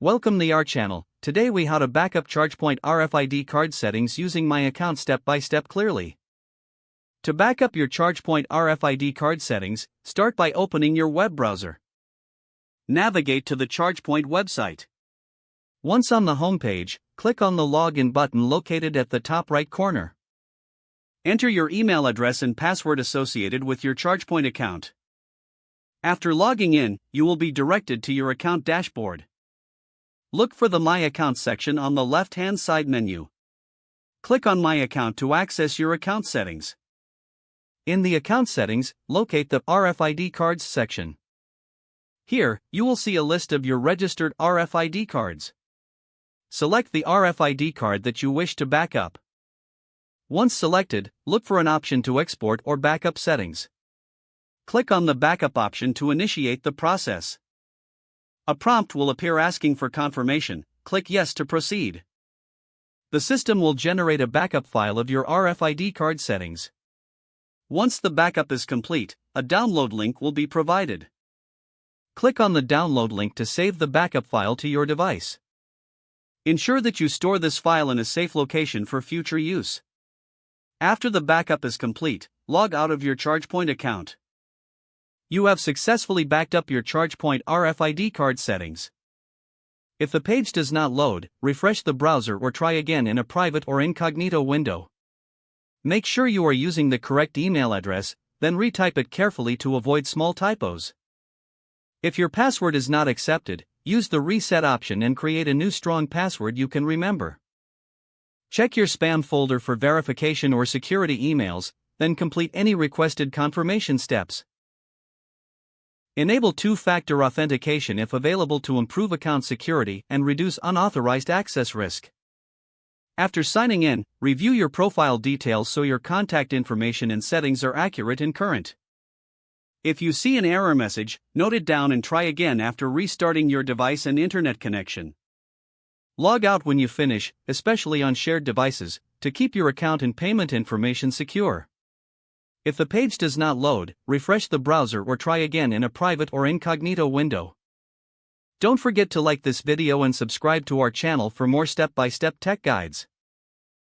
Welcome to our channel. Today we how to backup ChargePoint RFID card settings using my account step by step clearly. To backup your ChargePoint RFID card settings, start by opening your web browser. Navigate to the ChargePoint website. Once on the home page, click on the Login button located at the top right corner. Enter your email address and password associated with your ChargePoint account. After logging in, you will be directed to your account dashboard. Look for the My Account section on the left-hand side menu. Click on My Account to access your account settings. In the account settings, locate the RFID cards section. Here, you will see a list of your registered RFID cards. Select the RFID card that you wish to backup. Once selected, look for an option to export or backup settings. Click on the backup option to initiate the process. A prompt will appear asking for confirmation. Click Yes to proceed. The system will generate a backup file of your RFID card settings. Once the backup is complete, a download link will be provided. Click on the download link to save the backup file to your device. Ensure that you store this file in a safe location for future use. After the backup is complete, log out of your ChargePoint account. You have successfully backed up your ChargePoint RFID card settings. If the page does not load, refresh the browser or try again in a private or incognito window. Make sure you are using the correct email address, then retype it carefully to avoid small typos. If your password is not accepted, use the reset option and create a new strong password you can remember. Check your spam folder for verification or security emails, then complete any requested confirmation steps. Enable two-factor authentication if available to improve account security and reduce unauthorized access risk. After signing in, review your profile details so your contact information and settings are accurate and current. If you see an error message, note it down and try again after restarting your device and internet connection. Log out when you finish, especially on shared devices, to keep your account and payment information secure. If the page does not load, refresh the browser or try again in a private or incognito window. Don't forget to like this video and subscribe to our channel for more step-by-step tech guides.